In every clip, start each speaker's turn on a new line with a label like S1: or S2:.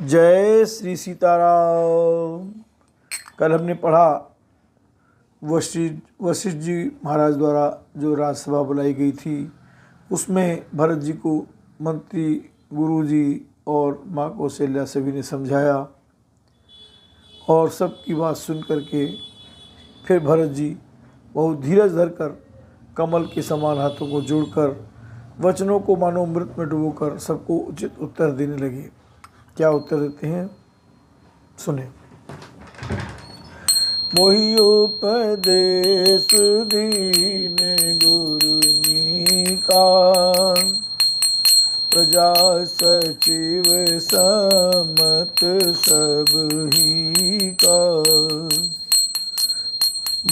S1: जय श्री सीताराम। कल हमने पढ़ा वशिष्ठ जी महाराज द्वारा जो राजसभा बुलाई गई थी, उसमें भरत जी को मंत्री, गुरु जी और माँ कौशल्या सभी ने समझाया और सबकी बात सुन करके फिर भरत जी बहुत धीरज धरकर कमल के समान हाथों को जोड़कर वचनों को मानो अमृत में डुबोकर सबको उचित उत्तर देने लगे। क्या उत्तर देते हैं, सुने। मोहियोपदेश दीन गुरुनी का, प्रजा सचिव समत सब ही का।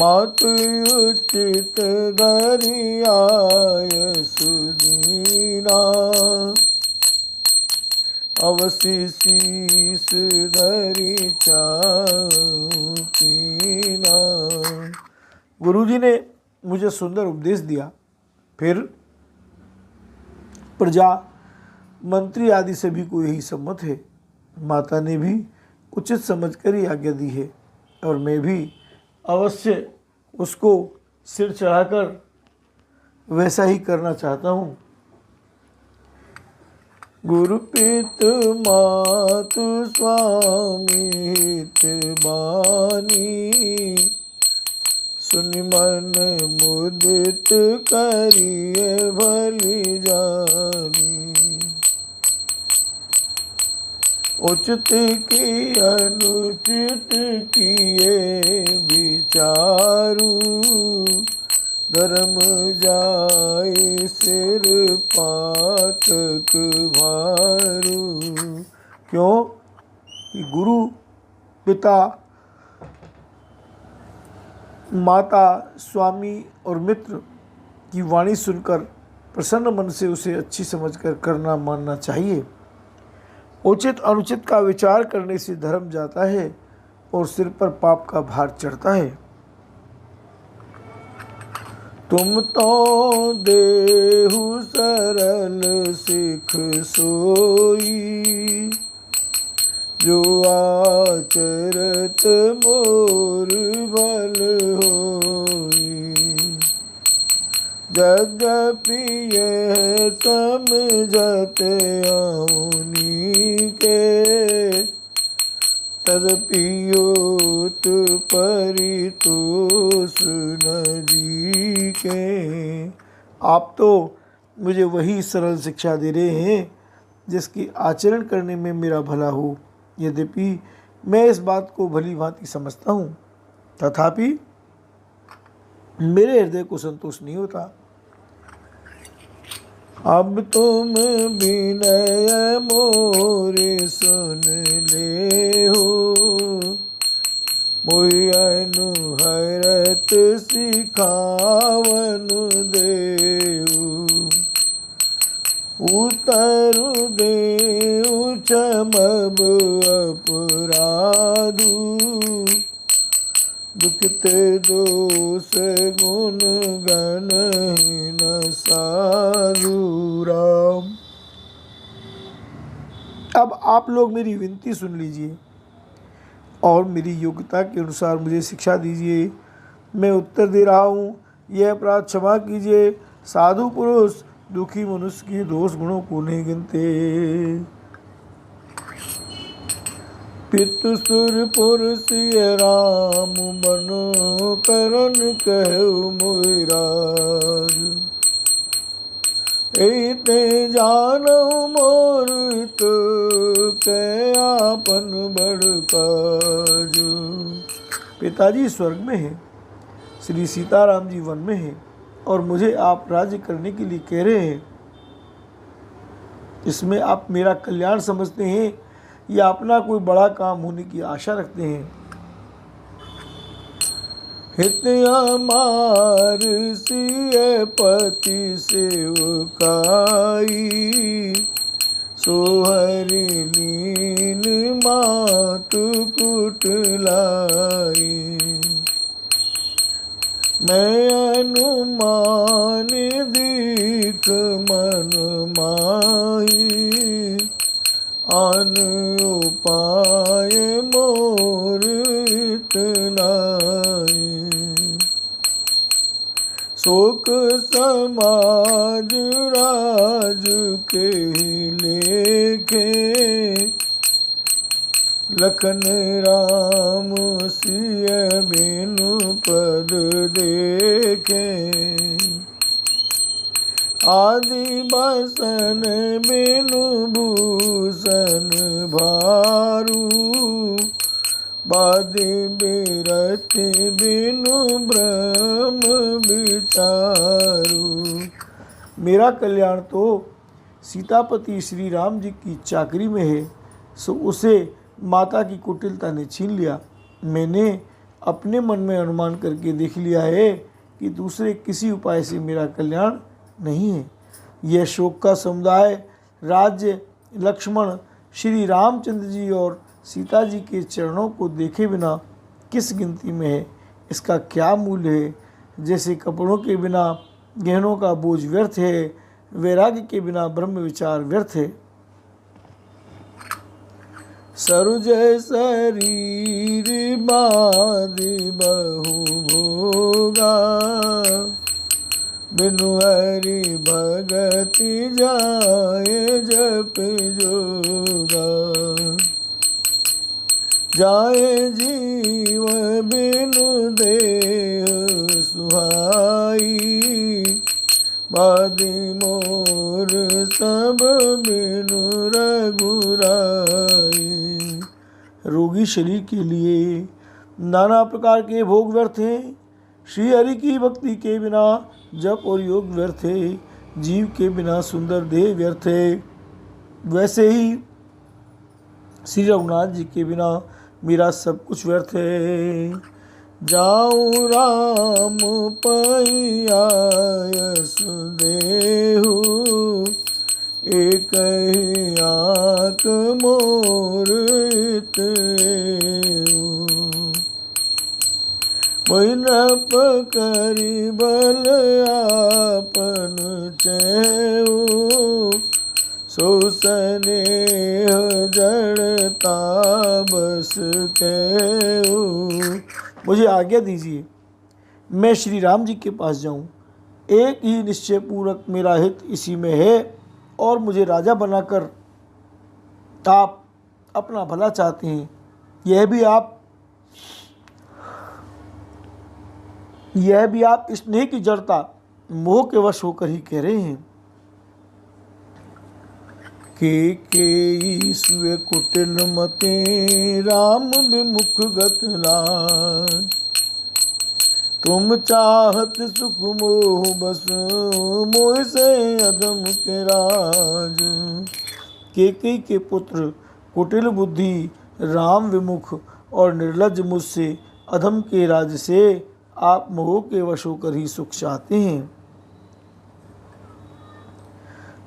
S1: मातु उचित धरियाय सुदीना, अवसि शीस धरि चाकीना। गुरुजी ने मुझे सुंदर उपदेश दिया। फिर प्रजा, मंत्री आदि सभी को यही सम्मत है। माता ने भी उचित समझकर ही आज्ञा दी है और मैं भी अवश्य उसको सिर चढ़ाकर वैसा ही करना चाहता हूँ। गुरु पितु मातु स्वामी हित बानी, सुनि मन मुदित करिए भली जानी। उचित की अनुचित किए विचारू, धर्म जाय सिर पातक भारू। क्यों कि गुरु, पिता, माता, स्वामी और मित्र की वाणी सुनकर प्रसन्न मन से उसे अच्छी समझकर करना मानना चाहिए। उचित अनुचित का विचार करने से धर्म जाता है और सिर पर पाप का भार चढ़ता है। तुम तो देहु सरल सिख सोई, जो आचरत मोर भल होई। यद्यपि यह समझते औनी के, तदपियोत परितोष न जी के। आप तो मुझे वही सरल शिक्षा दे रहे हैं जिसकी आचरण करने में मेरा भला हो। यद्यपि मैं इस बात को भली भांति समझता हूँ, तथापि मेरे हृदय को संतोष नहीं होता। अब तुम विनय मोरे सुन ले हो, मोहि अनुहरत सिखावन देऊ। उतरु देऊ क्षमब अपराधु, दुखित दोष गुण गण न साधु राम। अब आप लोग मेरी विनती सुन लीजिए और मेरी योग्यता के अनुसार मुझे शिक्षा दीजिए। मैं उत्तर दे रहा हूँ, यह अपराध क्षमा कीजिए। साधु पुरुष दुखी मनुष्य के दोष गुणों को नहीं गिनते। पितु सुर पुरुष राम बनो करन कहु मोराज। एते जानो मोर तो कै आपन बड़ काज। पिताजी स्वर्ग में हैं, श्री सीताराम जी वन में हैं और मुझे आप राज्य करने के लिए कह रहे हैं। इसमें आप मेरा कल्याण समझते हैं या अपना कोई बड़ा काम होने की आशा रखते हैं। हित हमार सिय पति सेवकाई, सोहरि लीन मातु कुटलाई। मैं अनुमान दीख मन माही, आन उपाय मोर इतनाए। शोक समाज राज के लेखे, लखन राम सिय बिनु पद देखे। आदि बसन बिनु भूषण भारू, बादि बिरति बिनु ब्रह्म विचारू। मेरा कल्याण तो सीतापति श्री राम जी की चाकरी में है, सो उसे माता की कुटिलता ने छीन लिया। मैंने अपने मन में अनुमान करके देख लिया है कि दूसरे किसी उपाय से मेरा कल्याण नहीं है। यह शोक का समुदाय राज्य लक्ष्मण श्री रामचंद्र जी और सीता जी के चरणों को देखे बिना किस गिनती में है, इसका क्या मूल्य है। जैसे कपड़ों के बिना गहनों का बोझ व्यर्थ है, वैराग्य के बिना ब्रह्म विचार व्यर्थ है। सरुज शरीर बादि बहु भोगा, बिनु हरि भगति जाए जप जोगा। जाए जीव बिनु देह सुहाई, बादि मोर सब बिनु रघुराई। रोगी शरीर के लिए नाना प्रकार के भोग व्यर्थ हैं, श्री हरि की भक्ति के बिना जप और योग व्यर्थ है, जीव के बिना सुंदर देह व्यर्थ है। वैसे ही श्री रघुनाथ जी के बिना मेरा सब कुछ व्यर्थ है। जाऊँ राम पैया सुदेहु, एक ही आक मोर इतेहु। मोहिनप करी बल आपन चेहु, सो स्नेह जड़ता बस केहु। मुझे आज्ञा दीजिए, मैं श्री राम जी के पास जाऊं। एक ही निश्चय पूर्वक मेरा हित इसी में है और मुझे राजा बनाकर आप अपना भला चाहते हैं। यह भी आप स्नेह की जड़ता मोह के वश होकर ही कह रहे हैं। के सुए कुटिल मते राम विमुख गत लाज, तुम चाहत सुख मोह बस मोह से अधम के राज। केकई के पुत्र कुटिल बुद्धि राम विमुख और निर्लज्ज मुझसे अधम के राज से आप मोह के वश होकर ही सुख चाहते हैं।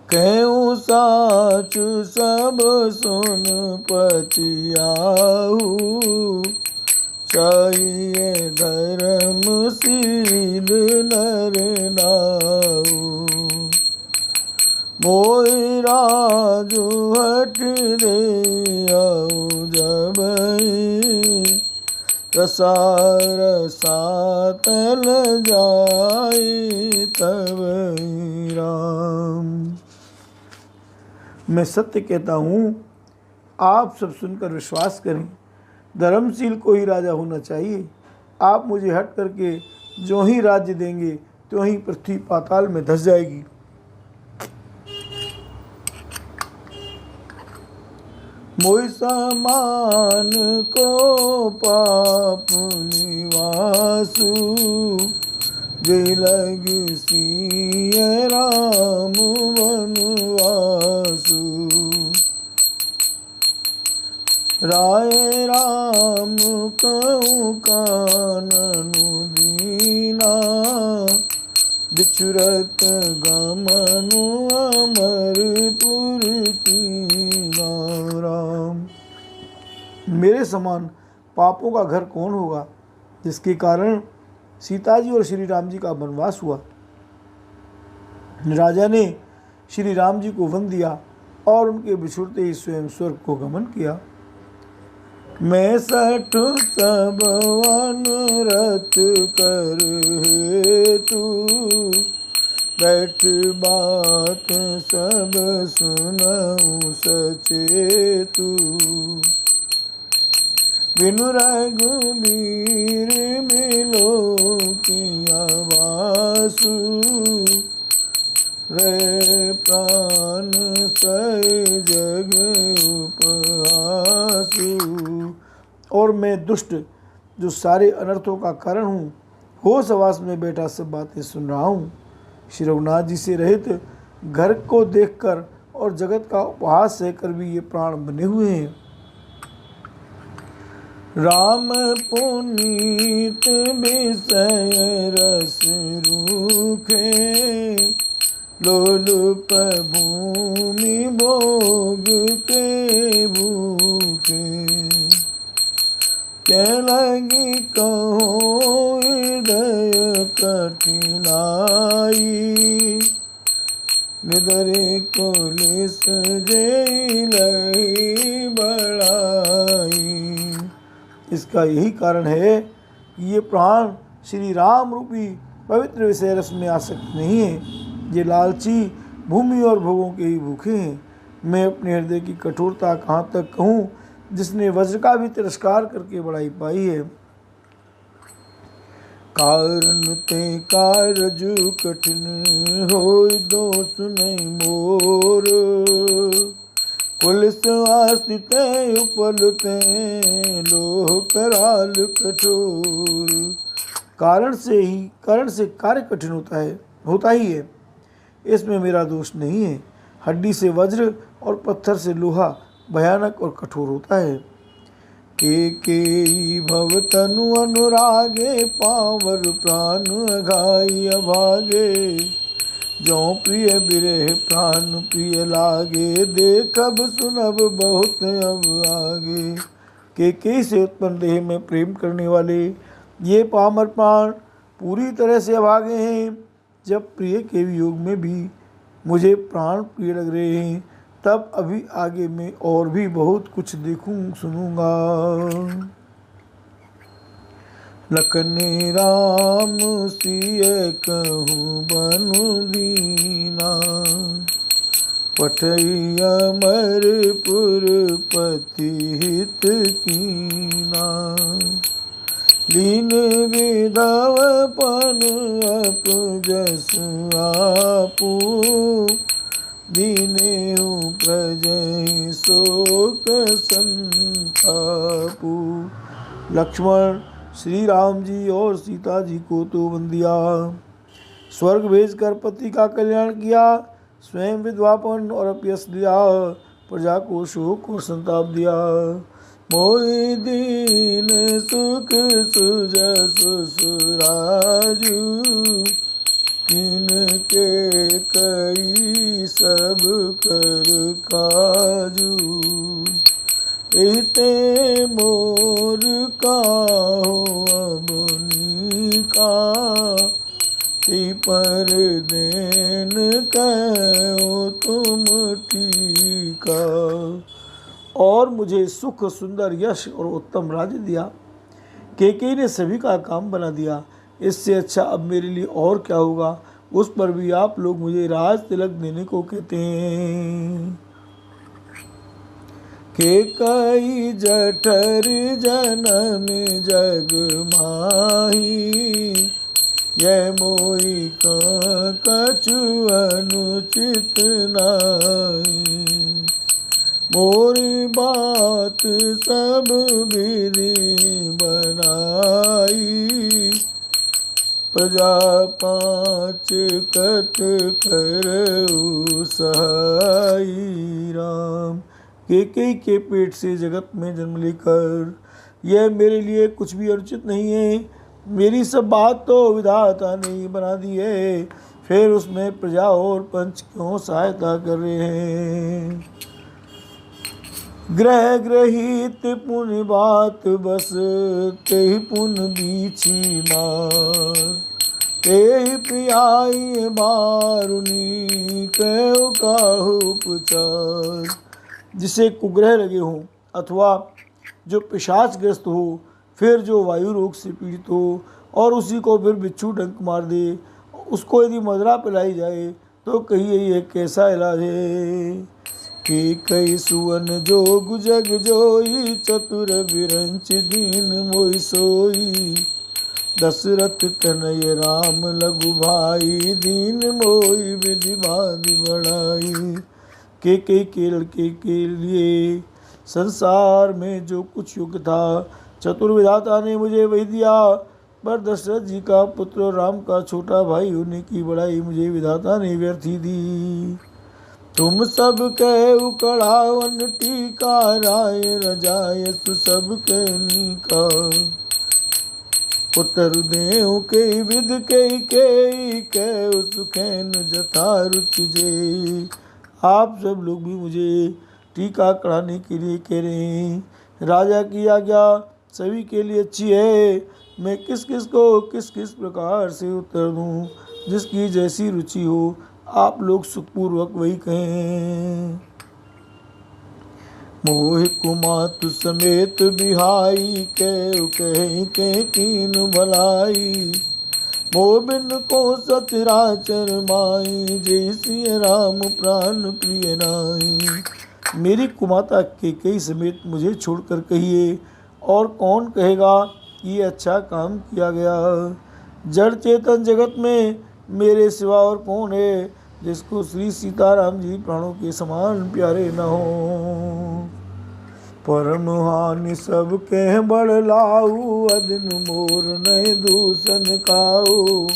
S1: कहूँ साच सब सुन पतियाहू, चाहिए धर्मशील नर नाऊ। मोहि राजु हट रे आऊ जबहि, रसार सातल जाए तब राम। मैं सत्य कहता हूँ, आप सब सुनकर विश्वास करें। धर्मशील को ही राजा होना चाहिए। आप मुझे हट करके जो ही राज्य देंगे त्यों ही पृथ्वी पाताल में धस जाएगी। मोहि समान को पाप निवासु, जे लग सिय राम वनवासु। राय राम कहूँ काननु दीना, बिछुरत गमनु अमरपुर कीना। राम, मेरे समान पापों का घर कौन होगा, जिसके कारण सीता जी और श्री राम जी का वनवास हुआ। राजा ने श्री राम जी को वन दिया और उनके बिछुड़ते ही स्वयं स्वर्ग को गमन किया। मैं 60 सब अनुरत कर हेतु बैठ बात सब सुनऊं सचेतु। बिनु रघुबीर मिलो किया वासु रे प्राण सै जग उपहासु। और मैं दुष्ट जो सारे अनर्थों का कारण हूँ, होश हवास में बैठा सब बातें सुन रहा हूँ। श्री रघुनाथ जी से रहित घर को देखकर और जगत का उपहास सहकर भी ये प्राण बने हुए हैं। राम पुनीत विषय रस रूखे लोलुप भूमि भोग के भूखे। क्या लगी कहो हृदय कठिनाई निदरे कुलिस जेलहि बढ़ाई। इसका यही कारण है कि ये प्राण श्री राम रूपी पवित्र विषय रस में आसक्त नहीं है। ये लालची भूमि और भोगों के ही भूखे हैं। मैं अपने हृदय की कठोरता कहाँ तक कहूँ, जिसने वज्र का भी तिरस्कार करके बड़ाई पाई है। कारण ते कारजु कठिन होय दोष नहीं मोर कुलिस आस्थित उपलते लोह कराल कठोर। कारण से कार्य कठिन होता ही है, इसमें मेरा दोष नहीं है। हड्डी से वज्र और पत्थर से लोहा भयानक और कठोर होता है। के भव तनु अनुरागे पावर प्राण घाई अभागे। जो प्रिय बिरह प्राण प्रिय लागे देखब सुनब बहुत अब आगे। के से उत्पन्न देह में प्रेम करने वाले ये पामर प्राण पूरी तरह से अभागे हैं। जब प्रिय के वियोग में भी मुझे प्राण प्रिय लग रहे हैं, तब अभी आगे मैं और भी बहुत कुछ देखूं सुनूंगा। लखने राम सिय कहूँ बनु दीना पठई अमरपुर पति हित कीना। लीन विधवपन अप जस आपू दीने प्रजय शोक संतापू। लक्ष्मण श्री राम जी और सीता जी को तो बंदिया स्वर्ग भेजकर पति का कल्याण किया, स्वयं विधवापन और अपयश दिया, प्रजा को शोक और संताप दिया। मोहि दीन सुख सुजस सुराजू इनके कई सब कर काजू। इते मोर का हो अबनी का ती पर देन कहो तुम टीका। और मुझे सुख सुंदर यश और उत्तम राज्य दिया। केकई ने सभी का काम बना दिया। इससे अच्छा अब मेरे लिए और क्या होगा। उस पर भी आप लोग मुझे राज तिलक देने को कहते हैं। केकई जठर जनम जग माही यह मोहि कछु अनुचित नाहि। मोरी बात सब विधि बनाई प्रजा पाँच कट करऊ सहाई। राम केकई के पेट से जगत में जन्म लेकर यह मेरे लिए कुछ भी अनुचित नहीं है। मेरी सब बात तो विधाता ने ही बना दी है, फिर उसमें प्रजा और पंच क्यों सहायता कर रहे हैं। ग्रह ग्रहित पुण्य बात बस तेहि पुण्य बीछी मार ते पियाई बारुनी कहो काहू उपचार। जिसे कुग्रह लगे हों अथवा जो पिशाचग्रस्त हो, फिर जो वायु रोग से पीड़ित हो और उसी को फिर बिच्छू डंक मार दे, उसको यदि मदरा पिलाई जाए तो कहिए ये कैसा इलाज है। कि कई सुवन जोग जग जोई, चतुर बिरंच दीन मोहि सोई। दशरथ तनय राम लघु भाई, दीन मोहि विधि बाधि बढ़ाई। के लड़के के लिए संसार में जो कुछ युग था, चतुर्विधाता ने मुझे वही दिया। पर दशरथ जी का पुत्र और राम का छोटा भाई होने की बड़ाई मुझे विधाता ने व्यर्थ ही दी। तुम सब कह कढ़ावन टीका, राय रजाय सु सब कहनी का। पुत्र देव के विध के सुखैन जथा रुचि जे। आप सब लोग भी मुझे टीका कढ़ाने के लिए कह रहे हैं। राजा की आज्ञा सभी के लिए अच्छी है। मैं किस किस को किस किस प्रकार से उत्तर दूं, जिसकी जैसी रुचि हो आप लोग सुखपूर्वक वही कहें। मोहि कुमातु समेत बिहाई, कह कीन भलाई। मोह बिन को सचराचर माई, जय सिय राम प्राण प्रिय नाई। मेरी कुमाता कैकेयी समेत मुझे छोड़कर कहिए, और कौन कहेगा कि ये अच्छा काम किया गया। जड़ चेतन जगत में मेरे सिवा और कौन है, जिसको श्री सीताराम जी प्राणों के समान प्यारे न हो। परम हानि सब कह बड़ लाऊ, अदिन मोर नहीं दूषण काऊ।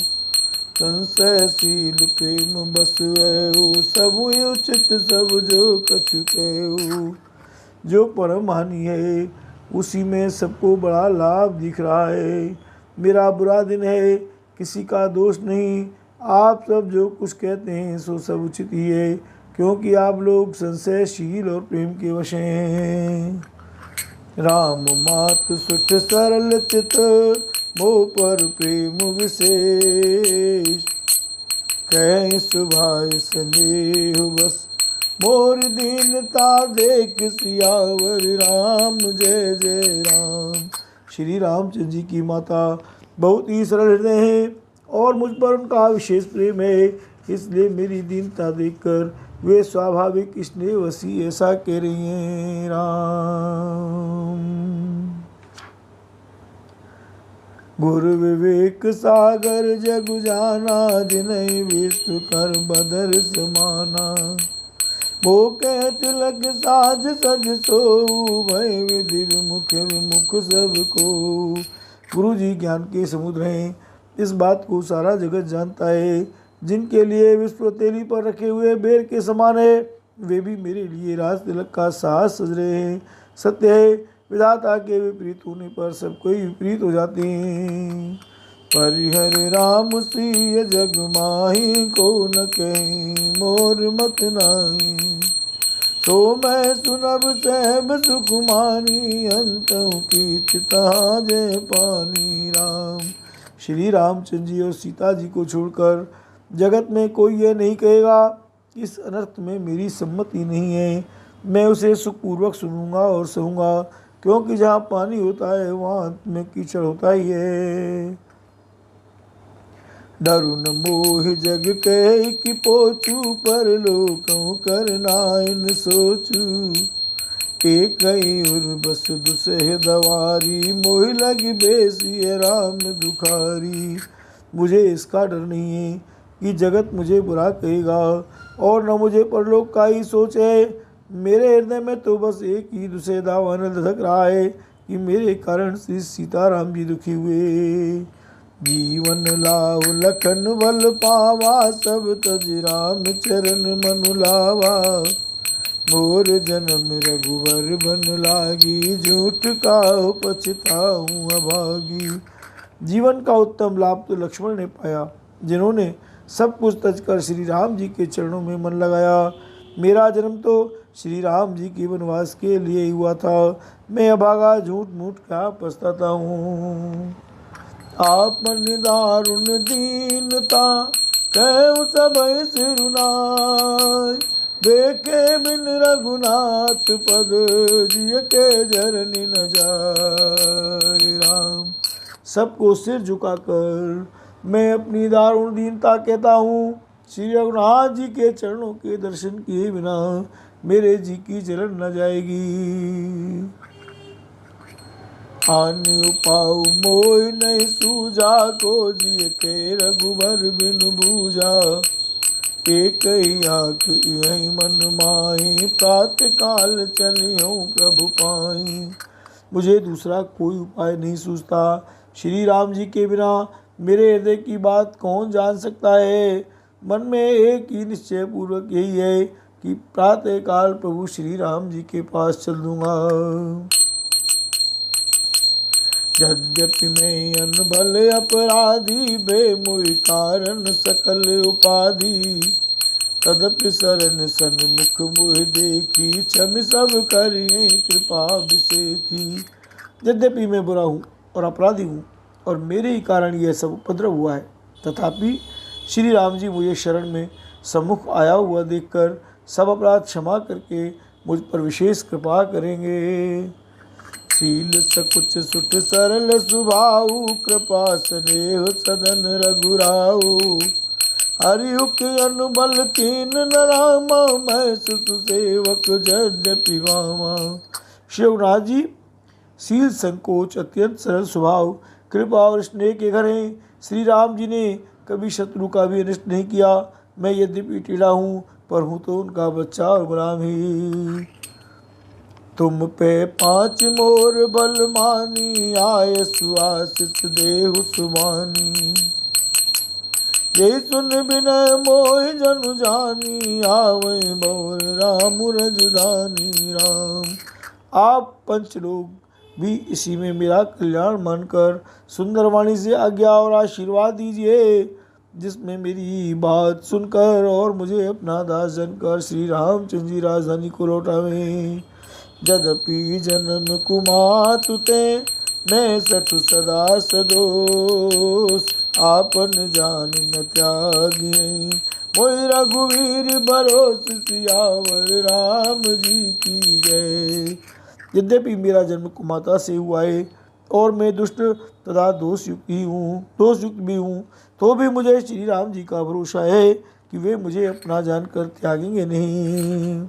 S1: संशयशील प्रेम बसवेऊ, सब उचित सब जो कछु कहू। जो परम हानि है उसी में सबको बड़ा लाभ दिख रहा है। मेरा बुरा दिन है, किसी का दोष नहीं। आप सब जो कुछ कहते हैं सो सब उचित ही है, क्योंकि आप लोग संशयशील और प्रेम के वश हैं। राम मात सुठ सरल चित, मोह पर प्रेम विशेष। कह सुभाय स्नेह बस, मोर दीनता देख सियावर राम जय जय राम। श्री रामचंद्र जी की माता बहुत ही सरल हृदय हैं और मुझ पर उनका विशेष प्रेम है, इसलिए मेरी दीनता देखकर वे स्वाभाविक स्नेहवशी ऐसा कह रही हैं। राम गुरु विवेक सागर जगु जाना, जिन्हें विश्व कर बदर समाना। वो कह तिलक साज सज सोऊ, भय विधि विमुख विमुख सबको। गुरु जी ज्ञान के समुद्र हैं, इस बात को सारा जगत जानता है। जिनके लिए विश्व तेली पर रखे हुए बेर के समान है, वे भी मेरे लिए राज तिलक का साहस सज रहे हैं। सत्य है, विधाता के विपरीत होने पर सब कोई विपरीत हो जाते हैं। परिहर राम सिय जग माही, को न कहीं मोर मत नाही। सो मैं सुनब सहब सुकुमानी, अंतों की चिता जय पानी। राम श्री रामचंद्र जी और सीता जी को छोड़कर जगत में कोई ये नहीं कहेगा इस अनर्थ में मेरी सम्मति नहीं है। मैं उसे सुखपूर्वक सुनूंगा और सहूँगा, क्योंकि जहाँ पानी होता है वहाँ अंत में कीचड़ होता ही है। डरु न मोह जग कह कि पोचू, पर लोकं करनाइन सोचू। एक उर बस दुसह दवारी, मोह लग बेसिय राम दुखारी। मुझे इसका डर नहीं है कि जगत मुझे बुरा कहेगा, और न मुझे परलोक का ही सोच है। मेरे हृदय में तो बस एक ही दुसह दावानल धधक रहा है कि मेरे कारण श्री सीताराम जी दुखी हुए। जीवन लाव लखन बल पावा, सब तज राम चरण मनु लावा। मोर जन्म रघुवर बन लागी, झूठ का पछताऊं अभागी। जीवन का उत्तम लाभ तो लक्ष्मण ने पाया, जिन्होंने सब कुछ तजकर श्री राम जी के चरणों में मन लगाया। मेरा जन्म तो श्री राम जी के वनवास के लिए हुआ था। मैं अभागा झूठ मूठ का पछताता हूँ। आपन दारुण दीनता कहु सबहि सिरुनाय। देखे बिन रघुनाथ पद जिय के जरनि न जाय। राम। सबको सिर झुकाकर मैं अपनी दारुण दीनता कहता हूँ, श्री रघुनाथ जी के चरणों के दर्शन किए बिना मेरे जी की जलन न जाएगी। आन उपाऊ मोय नहीं सूझा, को जिय के रघुबर बिन बूझा। एक ही आँख यही मन माही, प्रातः काल चलियो प्रभु पाई। मुझे दूसरा कोई उपाय नहीं सूझता। श्री राम जी के बिना मेरे हृदय की बात कौन जान सकता है। मन में एक ही निश्चय पूर्वक यही है कि प्रातः काल प्रभु श्री राम जी के पास चल दूंगा। यद्यपि मैं अनबल अपराधी, बेमुई कारण सकल उपाधि। तदपि शरण सन्मुख मुह देखी, क्षम सब करिए कृपा अभिषेकी। यद्यपि मैं बुरा हूँ और अपराधी हूँ और मेरे ही कारण यह सब उपद्रव हुआ है, तथापि श्री राम जी मुझे शरण में सम्मुख आया हुआ देखकर सब अपराध क्षमा करके मुझ पर विशेष कृपा करेंगे। शील सकुच सुट सरल सुभाऊ, कृपा स्नेह सदन रघुराऊ। हरियुक अनुबल कीन न रामा, मैं सुत सेवक यद्यपि वामा। श्री रघुनाथ जी शील संकोच अत्यंत सरल स्वभाव, कृपा और स्नेह के घर हैं। श्री राम जी ने कभी शत्रु का भी अनिष्ट नहीं किया। मैं यद्यपि टेढ़ा हूँ पर हूँ तो उनका बच्चा और गुलाम ही। तुम पे 5 मोर बल मानी, आय सुआसिस देहु सुमानी। यही सुन बिनय मोह जनु जानी, आवे मोर राम रजुदानी। राम। आप पंचलोक भी इसी में मेरा कल्याण मानकर सुंदर वाणी से आज्ञा और आशीर्वाद दीजिए, जिसमें मेरी बात सुनकर और मुझे अपना दास जनकर श्री रामचंद्र जी राजधानी को लौटावें। यद्यपि जन्म कुमातु ते, मैं सठु सदा सदोष। आपन जान न त्यागी, मोहि रघुवीर भरोस सियावर राम जी की जय। यद्यपि मेरा जन्म कुमाता से हुआ है और मैं दुष्ट तथा दोषयुक्त भी हूँ, तो भी मुझे श्री राम जी का भरोसा है कि वे मुझे अपना जानकर त्यागेंगे नहीं।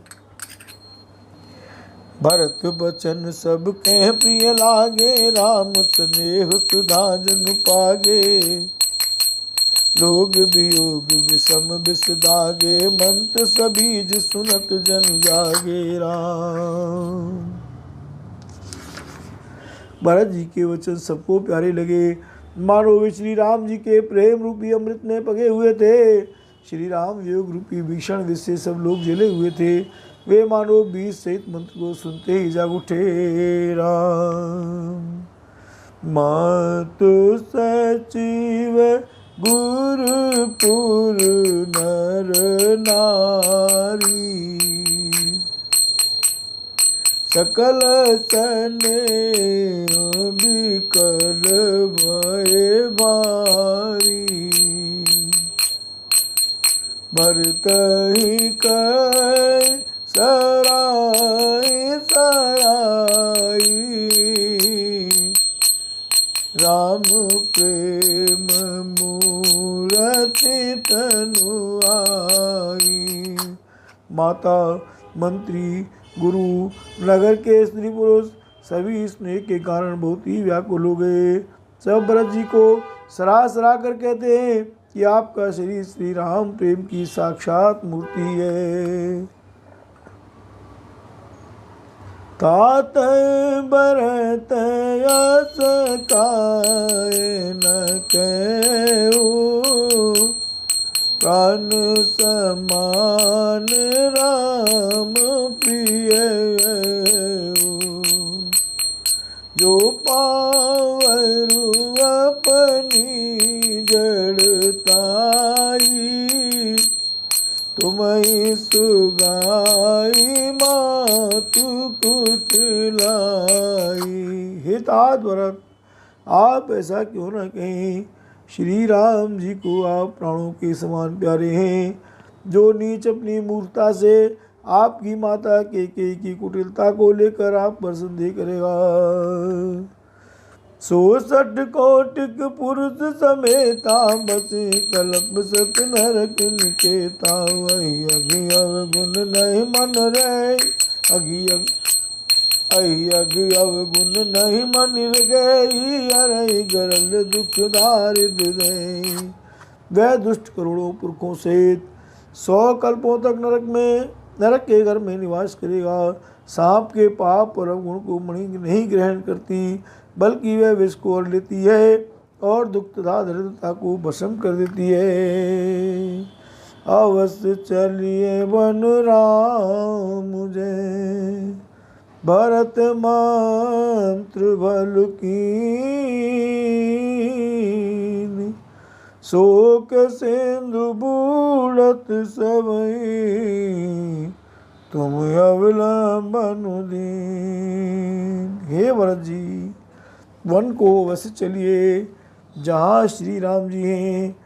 S1: भरत बचन सब कह प्रिय लागे, राम स्नेह सुधा जन पागे। लोग वियोग विषम विष दागे, मंत्र सबीज सुनत जन जागे। राम। भरत जी के वचन सबको प्यारे लगे, मानो वे श्री राम जी के प्रेम रूपी अमृत में पगे हुए थे। श्री राम योग रूपी भीषण विष से सब लोग जले हुए थे। वे मानो बीज सहित मंत्र को सुनते ही जाग उठे। राम। मातु सचिव गुरुपुर नर नारी, सकल सने बिकल भय भारी। भरत ही कह सराय सराई, राम प्रेम मूरति तनु आई। माता, मंत्री, गुरु, नगर के स्त्री पुरुष सभी स्नेह के कारण बहुत ही व्याकुल हो गए। सब भरत जी को सराह सराह कर कहते हैं कि आपका शरीर श्री राम प्रेम की साक्षात मूर्ति है। तात भरत यस काय न कहूँ, प्राण समान राम प्रिय। जो पावरु अपनी जड़ताई, तुम्हें सुगाई मातु कुटलाई। हे तात भरत, आप ऐसा क्यों न कहें, श्री राम जी को आप प्राणों के समान प्यारे हैं। जो नीच अपनी मूर्खता से आपकी माता कैकेयी की कुटिलता को लेकर आप पर संदेह करेगा, 66 कोटिक पुरुष समेता बस कल्प सत नरक निकेता। वही अघि अवगुण नहीं मन रे, अघि अवगुण नहीं मन गई, अरे गरल दुख दारिद दे। वह दुष्ट करोड़ों पुरखों सहित 100 कल्पों तक नरक के घर में निवास करेगा। सांप के पाप और अवगुण को मणि नहीं ग्रहण करती, बल्कि वह विष को ओढ़ लेती है और दुख तथा दरिद्रता को भस्म कर देती है। अवश्य चलिए वन राम मुझे, भरत मंत्र बल कीन, शोक सिंधु बूढ़त सबई, तुम अवलंबन दीन। हे भरत जी, वन को अवश्य चलिए जहाँ श्री राम जी हैं।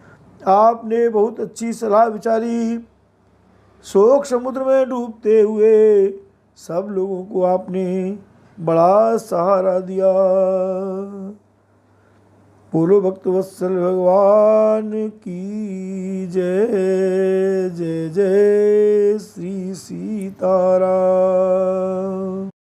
S1: आपने बहुत अच्छी सलाह विचारी। शोक समुद्र में डूबते हुए सब लोगों को आपने बड़ा सहारा दिया। बोलो भक्त वत्सल भगवान की जय। जय जय श्री सीताराम।